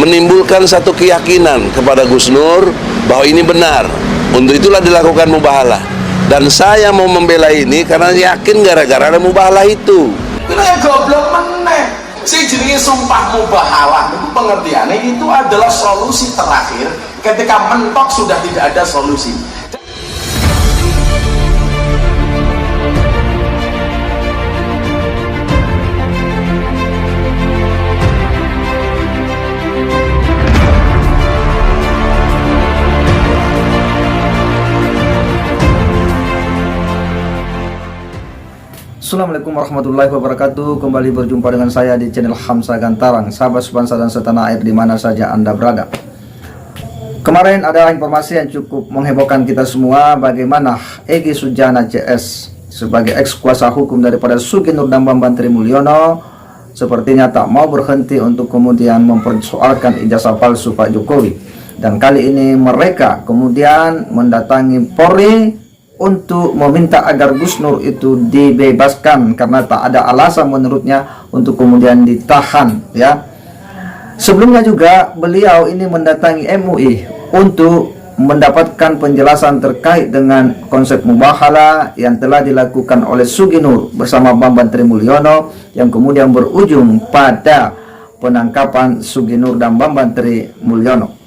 menimbulkan satu keyakinan kepada Gus Nur bahwa ini benar. Untuk itulah dilakukan mubahalah. Dan saya mau membela ini karena yakin gara-gara ada mubahalah itu. Kena goblok meneh. Si jenenge sumpah mubahalah itu pengertiannya itu adalah solusi terakhir ketika mentok sudah tidak ada solusi. Assalamualaikum warahmatullahi wabarakatuh. Kembali berjumpa dengan saya di channel Hamzah Gantarang. Sahabat sebangsa dan setanah air di mana saja Anda berada. Kemarin ada informasi yang cukup menghebohkan kita semua, bagaimana Egy Sujana CS sebagai ex kuasa hukum daripada Sugi Nur dan Bambang Trimulyono sepertinya tak mau berhenti untuk kemudian mempersoalkan ijazah palsu Pak Jokowi. Dan kali ini mereka kemudian mendatangi Polri untuk meminta agar Gus Nur itu dibebaskan karena tak ada alasan menurutnya untuk kemudian ditahan, ya. Sebelumnya juga beliau ini mendatangi MUI untuk mendapatkan penjelasan terkait dengan konsep mubahalah yang telah dilakukan oleh Sugi Nur bersama Bambang Trimulyono yang kemudian berujung pada penangkapan Sugi Nur dan Bambang Trimulyono.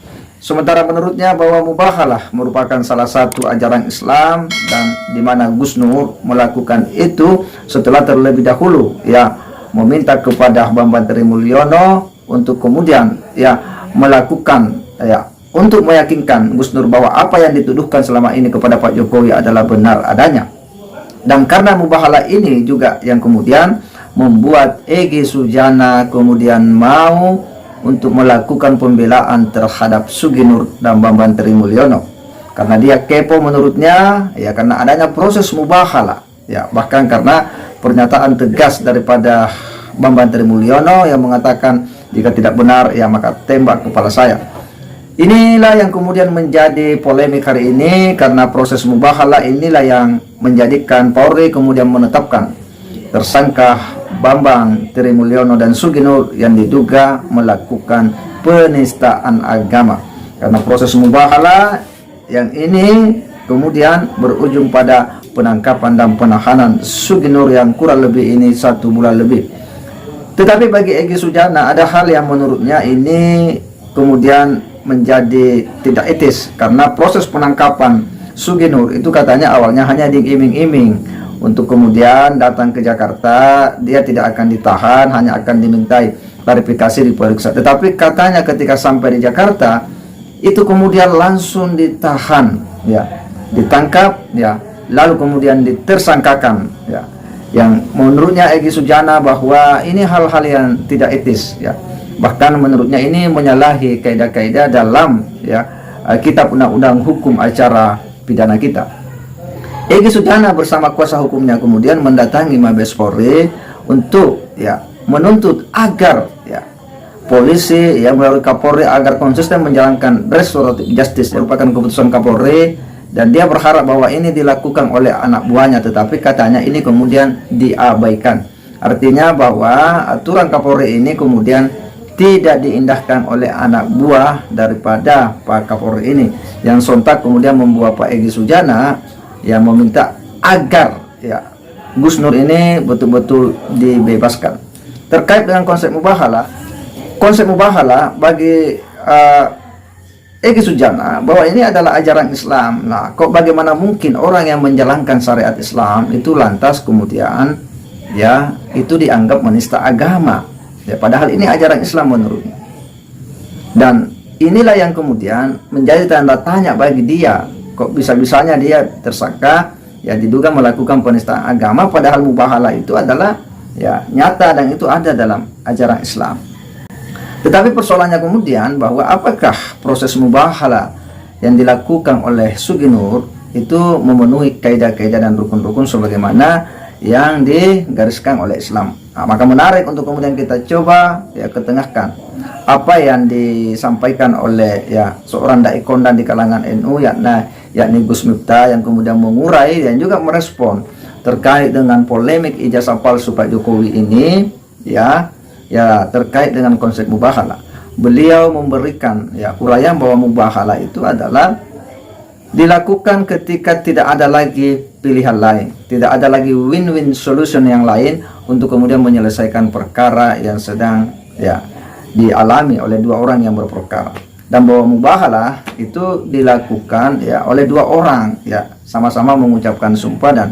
Sementara menurutnya bahwa mubahalah merupakan salah satu ajaran Islam dan di mana Gus Nur melakukan itu setelah terlebih dahulu meminta kepada Bambang Trimulyono untuk kemudian melakukan untuk meyakinkan Gus Nur bahwa apa yang dituduhkan selama ini kepada Pak Jokowi adalah benar adanya. Dan karena mubahalah ini juga yang kemudian membuat Egy Sujana kemudian mau untuk melakukan pembelaan terhadap Sugi Nur dan Bambang Trimulyono karena dia kepo menurutnya karena adanya proses mubahalah bahkan karena pernyataan tegas daripada Bambang Trimulyono yang mengatakan jika tidak benar maka tembak kepala saya. Inilah yang kemudian menjadi polemik hari ini karena proses mubahalah inilah yang menjadikan Polri kemudian menetapkan tersangka Bambang Trimulyono dan Sugi Nur yang diduga melakukan penistaan agama. Karena proses mubahalah yang ini kemudian berujung pada penangkapan dan penahanan Sugi Nur yang kurang lebih ini 1 bulan lebih. Tetapi bagi Egy Sujana ada hal yang menurutnya ini kemudian menjadi tidak etis karena proses penangkapan Sugi Nur itu katanya awalnya hanya diiming-iming untuk kemudian datang ke Jakarta, dia tidak akan ditahan, hanya akan dimintai klarifikasi diperiksa. Tetapi katanya ketika sampai di Jakarta, itu kemudian langsung ditahan, ditangkap, lalu kemudian ditersangkakan, Yang menurutnya Egy Sujana bahwa ini hal-hal yang tidak etis, Bahkan menurutnya ini menyalahi kaidah-kaidah dalam kitab undang-undang hukum acara pidana kita. Egy Sujana bersama kuasa hukumnya kemudian mendatangi Mabes Polri untuk menuntut agar polisi melalui Kapolri agar konsisten menjalankan restoratif justice yang merupakan keputusan Kapolri, dan dia berharap bahwa ini dilakukan oleh anak buahnya, tetapi katanya ini kemudian diabaikan. Artinya bahwa aturan Kapolri ini kemudian tidak diindahkan oleh anak buah daripada Pak Kapolri ini, yang sontak kemudian membuat Pak Egy Sujana yang meminta agar Gus Nur ini betul-betul dibebaskan. Terkait dengan konsep mubahalah bagi Egy Sujana bahwa ini adalah ajaran Islam. Nah, kok bagaimana mungkin orang yang menjalankan syariat Islam itu lantas kemudian itu dianggap menista agama? Padahal ini ajaran Islam menurutnya. Dan inilah yang kemudian menjadi tanda tanya bagi dia. Kok bisa-bisanya dia tersangka diduga melakukan penistaan agama, padahal mubahalah itu adalah nyata dan itu ada dalam ajaran Islam. Tetapi persoalannya kemudian bahwa apakah proses mubahalah yang dilakukan oleh Sugi Nur itu memenuhi kaidah-kaidah dan rukun-rukun sebagaimana yang digariskan oleh Islam. Nah, maka menarik untuk kemudian kita coba ketengahkan apa yang disampaikan oleh seorang dai kondang di kalangan NU yakni Gus Miftah yang kemudian mengurai dan juga merespon terkait dengan polemik ijazah palsu Pak Jokowi ini terkait dengan konsep mubahalah. beliau memberikan ya uraian bahwa mubahalah itu adalah dilakukan ketika tidak ada lagi pilihan lain, tidak ada lagi win-win solution yang lain untuk kemudian menyelesaikan perkara yang sedang ya dialami oleh dua orang yang berperkara. Dan bahwa mubahalah itu dilakukan ya oleh dua orang ya sama-sama mengucapkan sumpah dan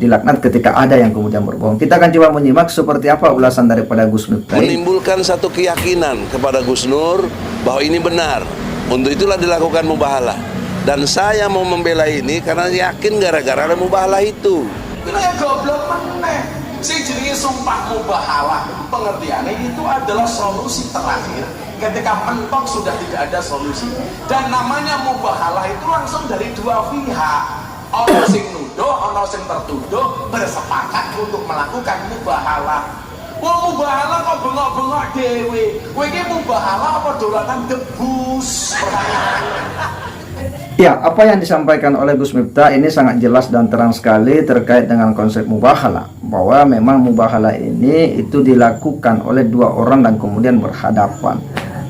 dilaknat ketika ada yang kemudian berbohong. Kita akan coba menyimak seperti apa ulasan daripada Gus Nur. Menimbulkan satu keyakinan kepada Gus Nur bahwa ini benar. Untuk itulah dilakukan mubahalah. Dan saya mau membela ini karena yakin gara-gara ada mubahalah itu. Itu yang goblok meneh. Sing jenenge sumpah mubahalah itu pengertiannya itu adalah solusi terakhir ketika mentok sudah tidak ada solusi. Dan namanya mubahalah itu langsung dari dua pihak. Ono sing nuduh, ono sing tertuduh bersepakat untuk melakukan mubahalah. Wong mubahalah kok bengok-bengok dhewe. Kowe iki mubahalah apa dolanan debus? Ya, apa yang disampaikan oleh Gus Miftah ini sangat jelas dan terang sekali terkait dengan konsep mubahalah, bahwa memang mubahalah ini itu dilakukan oleh dua orang dan kemudian berhadapan,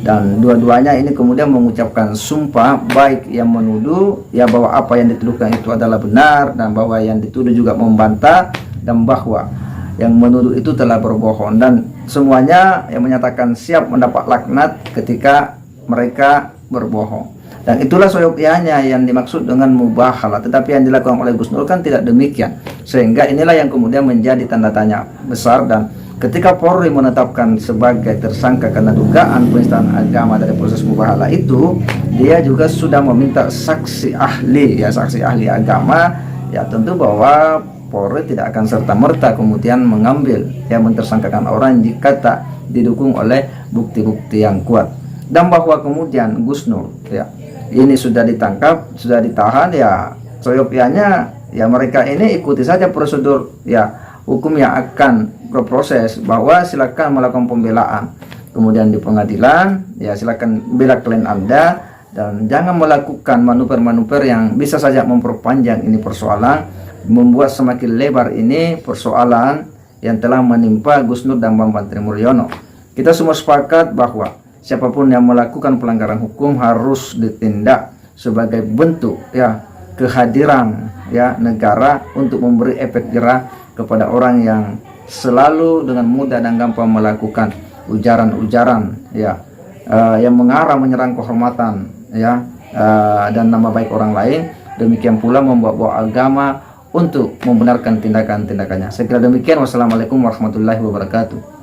dan dua-duanya ini kemudian mengucapkan sumpah, baik yang menuduh ya bahwa apa yang dituduhkan itu adalah benar, dan bahwa yang dituduh juga membantah, dan bahwa yang menuduh itu telah berbohong, dan semuanya yang menyatakan siap mendapat laknat ketika mereka berbohong. Dan itulah soyogyanya yang dimaksud dengan mubahalah. Tetapi yang dilakukan oleh Gus Nur kan tidak demikian, sehingga inilah yang kemudian menjadi tanda tanya besar. Dan ketika Polri menetapkan sebagai tersangka karena dugaan penistaan agama dari proses mubahalah itu, dia juga sudah meminta saksi ahli, ya saksi ahli agama, ya tentu bahwa Polri tidak akan serta-merta kemudian mengambil yang mentersangkakan orang jika tak didukung oleh bukti-bukti yang kuat. Dan bahwa kemudian Gus Nur ya ini sudah ditangkap, sudah ditahan, ya soyogyanya ya mereka ini ikuti saja prosedur ya hukum yang akan berproses, bahwa silakan melakukan pembelaan kemudian di pengadilan, ya silakan bela klien Anda, dan jangan melakukan manuver-manuver yang bisa saja memperpanjang ini persoalan, membuat semakin lebar ini persoalan yang telah menimpa Gus Nur dan Bambang Trimulyono. Kita semua sepakat bahwa siapapun yang melakukan pelanggaran hukum harus ditindak sebagai bentuk ya kehadiran ya negara untuk memberi efek jerah kepada orang yang selalu dengan mudah dan gampang melakukan ujaran-ujaran ya yang mengarah menyerang kehormatan ya dan nama baik orang lain, demikian pula membawa agama untuk membenarkan tindakan-tindakannya. Saya kira demikian. Wassalamualaikum warahmatullahi wabarakatuh.